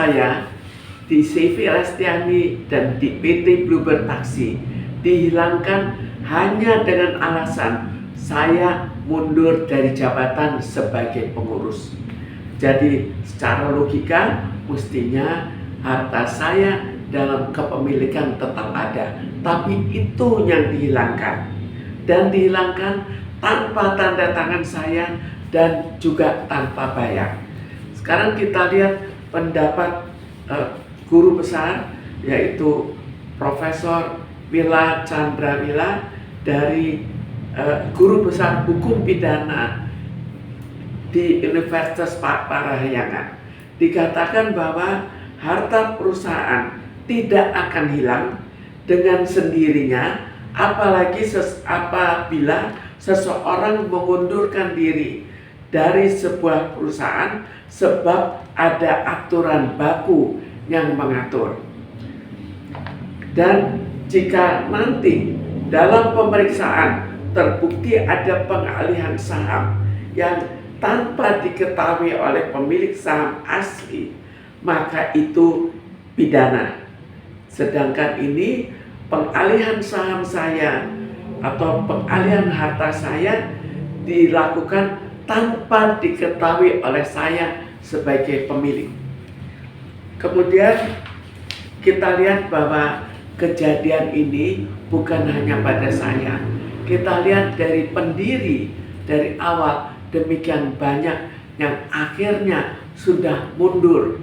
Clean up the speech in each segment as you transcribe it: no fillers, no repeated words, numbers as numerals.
saya di CV Lestiani dan di PT Bluebird Taxi dihilangkan hanya dengan alasan saya mundur dari jabatan sebagai pengurus. Jadi secara logika mestinya harta saya dalam kepemilikan tetap ada, tapi itu yang dihilangkan, dan dihilangkan tanpa tanda tangan saya dan juga tanpa bayar. Sekarang kita lihat pendapat guru besar, yaitu Profesor Willa Chandrawilla dari guru besar hukum pidana di Universitas Parahyangan. Dikatakan bahwa harta perusahaan tidak akan hilang dengan sendirinya, apalagi apabila seseorang mengundurkan diri dari sebuah perusahaan sebab ada aturan baku yang mengatur. Dan jika nanti dalam pemeriksaan terbukti ada pengalihan saham yang tanpa diketahui oleh pemilik saham asli, maka itu pidana. Sedangkan ini pengalihan saham saya atau pengalihan harta saya dilakukan tanpa diketahui oleh saya sebagai pemilik. Kemudian kita lihat bahwa kejadian ini bukan hanya pada saya. Kita lihat dari pendiri dari awal demikian banyak yang akhirnya sudah mundur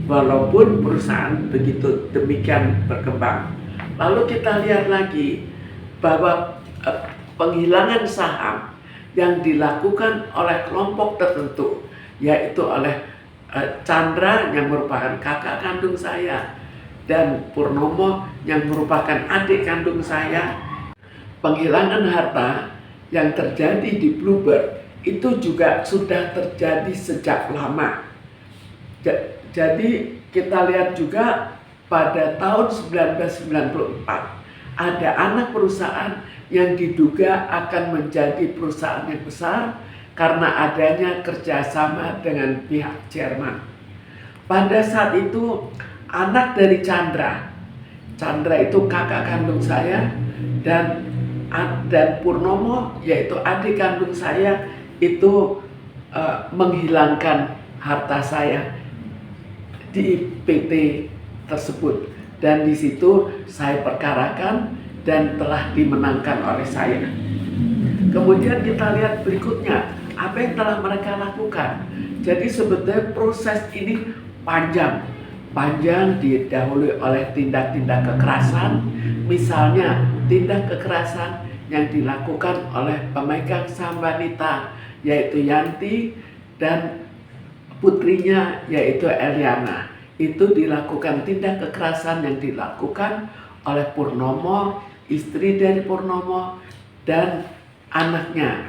walaupun perusahaan begitu demikian berkembang. Lalu kita lihat lagi bahwa penghilangan saham yang dilakukan oleh kelompok tertentu, yaitu oleh Chandra yang merupakan kakak kandung saya dan Purnomo yang merupakan adik kandung saya. Penghilangan harta yang terjadi di Bluebird itu juga sudah terjadi sejak lama. Jadi kita lihat juga pada tahun 1994 ada anak perusahaan yang diduga akan menjadi perusahaan yang besar karena adanya kerjasama dengan pihak Jerman. Pada saat itu anak dari Chandra itu kakak kandung saya, dan Purnomo yaitu adik kandung saya itu menghilangkan harta saya di PT tersebut, dan di situ saya perkarakan dan telah dimenangkan oleh saya. Kemudian kita lihat berikutnya apa yang telah mereka lakukan. Jadi sebetulnya proses ini panjang didahului oleh tindak-tindak kekerasan, misalnya tindak kekerasan yang dilakukan oleh pemegang saham wanita yaitu Yanti dan putrinya yaitu Eliana. Itu dilakukan tindak kekerasan yang dilakukan oleh Purnomo, istri dari Purnomo, dan anaknya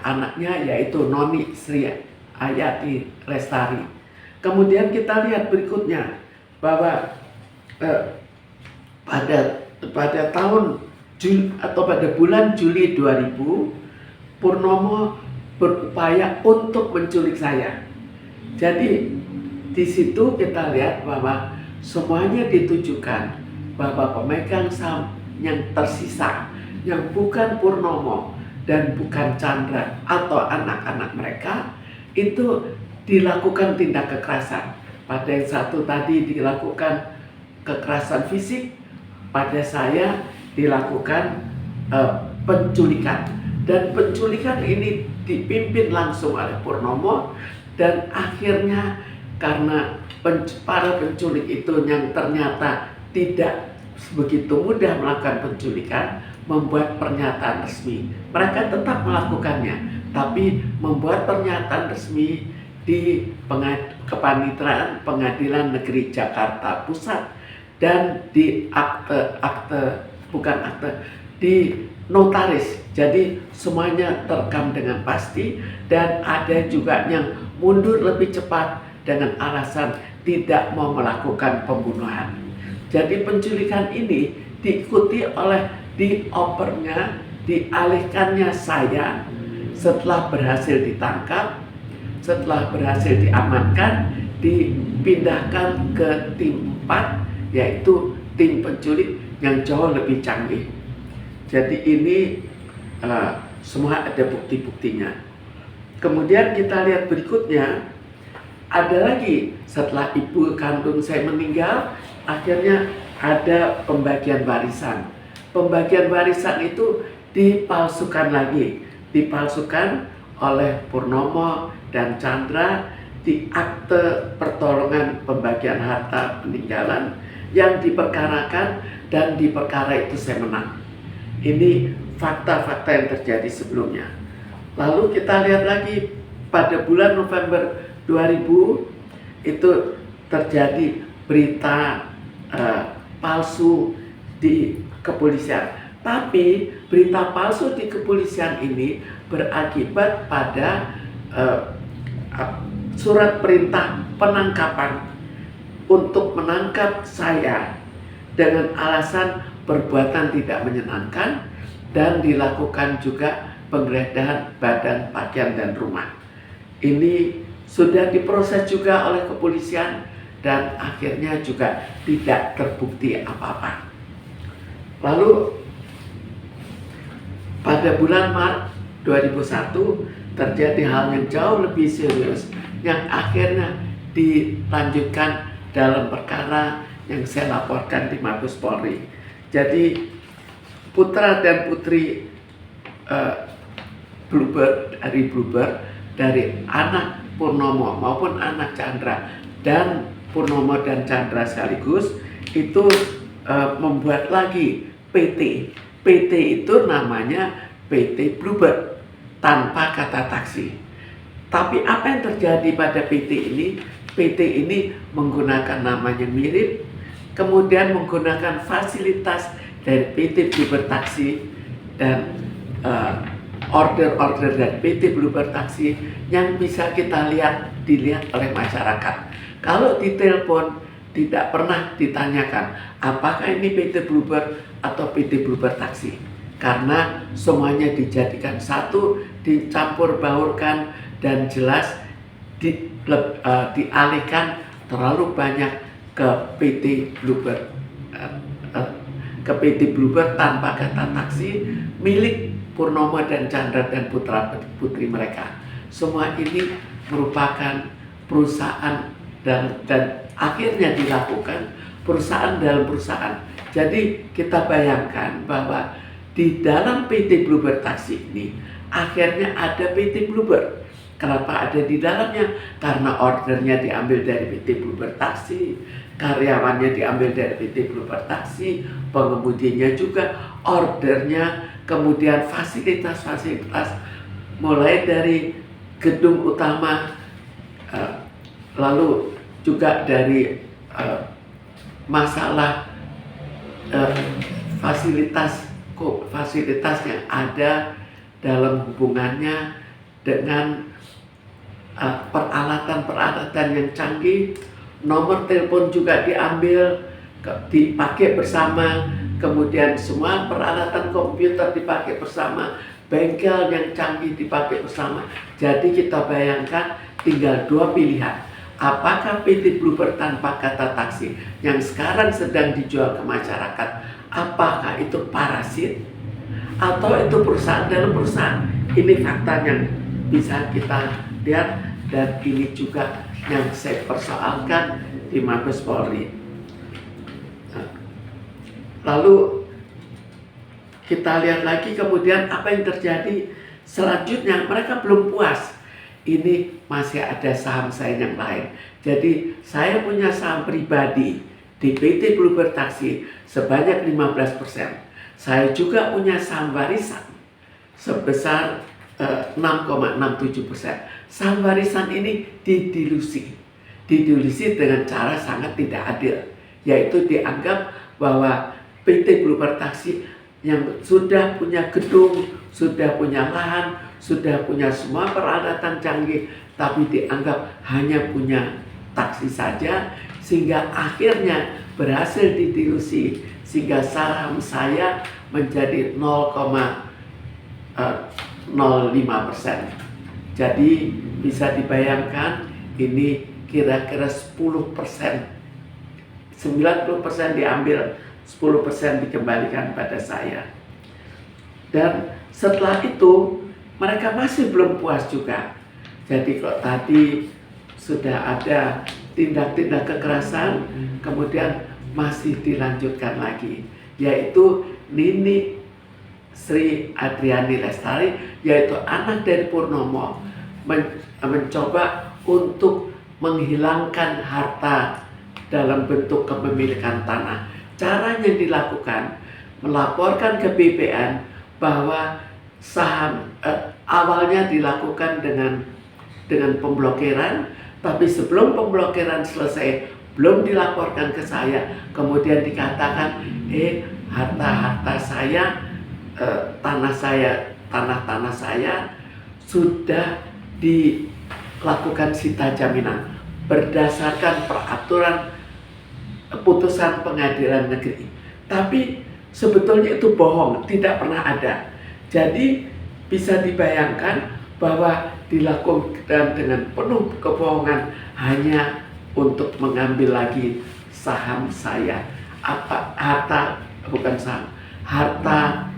yaitu Noni Sri Ayati Lestari. Kemudian kita lihat berikutnya bahwa pada tahun pada bulan Juli 2000 Purnomo berupaya untuk menculik saya. Jadi di situ kita lihat bahwa semuanya ditujukan bahwa pemegang saham yang tersisa yang bukan Purnomo dan bukan Chandra atau anak-anak mereka itu dilakukan tindak kekerasan. Pada yang satu tadi dilakukan kekerasan fisik, pada saya dilakukan penculikan, dan penculikan ini dipimpin langsung oleh Purnomo, dan akhirnya karena para penculik itu yang ternyata tidak begitu mudah melakukan penculikan, membuat pernyataan resmi. Mereka tetap melakukannya, tapi membuat pernyataan resmi di Kepaniteraan Pengadilan Negeri Jakarta Pusat dan di di notaris. Jadi semuanya terekam dengan pasti, dan ada juga yang mundur lebih cepat dengan alasan tidak mau melakukan pembunuhan. Jadi penculikan ini diikuti oleh dialihkannya saya setelah berhasil ditangkap, setelah berhasil diamankan di dipindahkan ke tim 4, yaitu tim penculik yang jauh lebih canggih. Jadi ini semua ada bukti-buktinya. Kemudian kita lihat berikutnya, ada lagi setelah ibu kandung saya meninggal, akhirnya ada pembagian warisan. Pembagian warisan itu dipalsukan lagi, dipalsukan oleh Purnomo dan Chandra di akte pertolongan pembagian harta peninggalan yang diperkarakan, dan di perkara itu saya menang. Ini fakta-fakta yang terjadi sebelumnya. Lalu kita lihat lagi pada bulan November 2000 itu terjadi berita palsu di kepolisian. Tapi berita palsu di kepolisian ini berakibat pada surat perintah penangkapan untuk menangkap saya dengan alasan perbuatan tidak menyenangkan, dan dilakukan juga penggeledahan badan, pakaian, dan rumah. Ini sudah diproses juga oleh kepolisian dan akhirnya juga tidak terbukti apa-apa. Lalu pada bulan Maret 2001 terjadi hal yang jauh lebih serius yang akhirnya dilanjutkan dalam perkara yang saya laporkan di Mabes Polri. Jadi putra dan putri Bluebird dari anak Purnomo maupun anak Chandra, dan Purnomo dan Chandra sekaligus itu membuat lagi PT. PT itu namanya PT Bluebird tanpa kata taksi. Tapi apa yang terjadi pada PT ini? PT ini menggunakan namanya mirip, kemudian menggunakan fasilitas dari PT Bluebird Taksi dan order-order dari PT Bluebird Taksi yang bisa kita dilihat oleh masyarakat. Kalau ditelepon tidak pernah ditanyakan apakah ini PT Bluebird atau PT Bluebird Taksi, karena semuanya dijadikan satu, dicampur baurkan, dan jelas dialihkan terlalu banyak ke PT Bluebird tanpa kata taksi milik Purnomo dan Chandra dan putra putri mereka. Semua ini merupakan perusahaan dan akhirnya dilakukan perusahaan dalam perusahaan. Jadi kita bayangkan bahwa di dalam PT Bluebird Taksi ini akhirnya ada PT Bluebird. Kenapa ada di dalamnya? Karena ordernya diambil dari PT Bluebird Taksi, karyawannya diambil dari PT Bluebird Taksi, pengemudinya juga ordernya, kemudian fasilitas-fasilitas mulai dari gedung utama, lalu juga dari masalah fasilitas yang ada dalam hubungannya dengan peralatan-peralatan yang canggih. Nomor telepon juga diambil, dipakai bersama, kemudian semua peralatan komputer dipakai bersama, bengkel yang canggih dipakai bersama. Jadi kita bayangkan tinggal dua pilihan. Apakah PT Bluebird tanpa kata taksi yang sekarang sedang dijual ke masyarakat, apakah itu parasit atau itu perusahaan dalam perusahaan? Ini fakta yang bisa kita lihat, dan ini juga yang saya persoalkan di Mabes Polri. Lalu kita lihat lagi kemudian apa yang terjadi selanjutnya. Mereka belum puas, ini masih ada saham saya yang lain. Jadi saya punya saham pribadi di PT Bluebird Taksi sebanyak 15%. Saya juga punya saham warisan sebesar 6,67%. Saham warisan ini didilusi dengan cara sangat tidak adil, yaitu dianggap bahwa PT Bluebird Taksi yang sudah punya gedung, sudah punya lahan, sudah punya semua peralatan canggih, tapi dianggap hanya punya taksi saja, sehingga akhirnya berhasil didilusi, sehingga saham saya menjadi 0,05%. Jadi bisa dibayangkan ini kira-kira 10%. 90% diambil, 10% dikembalikan pada saya. Dan setelah itu mereka masih belum puas juga. Jadi kalau tadi sudah ada tindak-tindak kekerasan, kemudian masih dilanjutkan lagi, yaitu Nini Sri Adriani Lestari, yaitu anak dari Purnomo, mencoba untuk menghilangkan harta dalam bentuk kepemilikan tanah. Caranya dilakukan, melaporkan ke BPN bahwa saham awalnya dilakukan dengan pemblokiran, tapi sebelum pemblokiran selesai belum dilaporkan ke saya, kemudian dikatakan harta-harta saya, tanah-tanah saya sudah dilakukan sita jaminan berdasarkan peraturan putusan pengadilan negeri. Tapi sebetulnya itu bohong, tidak pernah ada. Jadi bisa dibayangkan bahwa dilakukan dengan penuh kebohongan hanya untuk mengambil lagi saham saya. Harta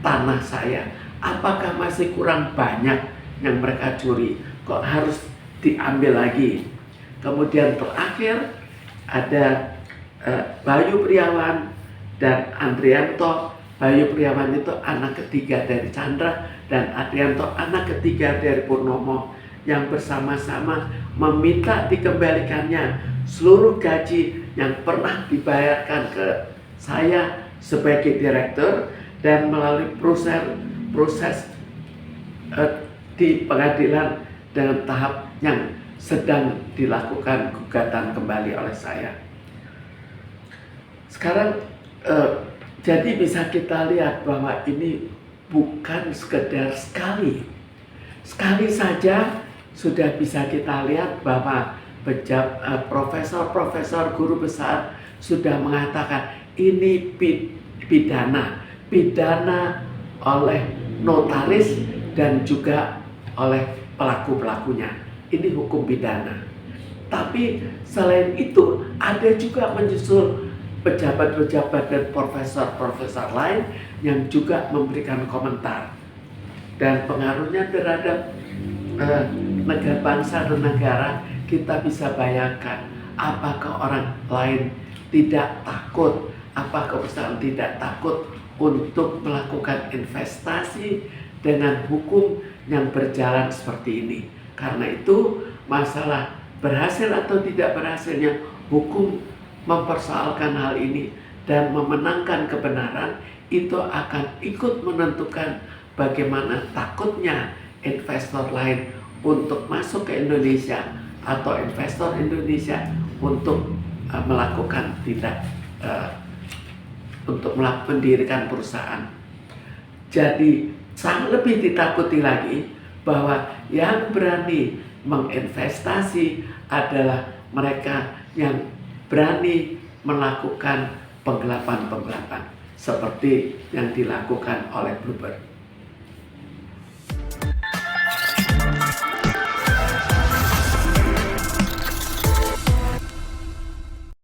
tanah saya. Apakah masih kurang banyak yang mereka curi? Kok harus diambil lagi? Kemudian terakhir ada Bayu Priawan dan Andrianto. Bayu Priawan itu anak ketiga dari Chandra dan Andrianto anak ketiga dari Purnomo, yang bersama-sama meminta dikembalikannya seluruh gaji yang pernah dibayarkan ke saya sebagai direktur, dan melalui proses di pengadilan dengan tahap yang sedang dilakukan gugatan kembali oleh saya. Sekarang jadi bisa kita lihat bahwa ini bukan sekedar sekali saja sudah bisa kita lihat bahwa profesor guru besar sudah mengatakan ini pidana oleh notaris dan juga oleh pelaku-pelakunya. Ini hukum pidana. Tapi selain itu ada juga menyusul pejabat-pejabat dan profesor-profesor lain yang juga memberikan komentar, dan pengaruhnya terhadap negara, bangsa dan negara. Kita bisa bayangkan apakah orang lain tidak takut, apakah perusahaan tidak takut untuk melakukan investasi dengan hukum yang berjalan seperti ini. Karena itu masalah berhasil atau tidak berhasilnya hukum mempersoalkan hal ini dan memenangkan kebenaran itu akan ikut menentukan bagaimana takutnya investor lain untuk masuk ke Indonesia atau investor Indonesia untuk melakukan untuk mendirikan perusahaan. Jadi sangat lebih ditakuti lagi bahwa yang berani menginvestasi adalah mereka yang berani melakukan penggelapan seperti yang dilakukan oleh Bluebird.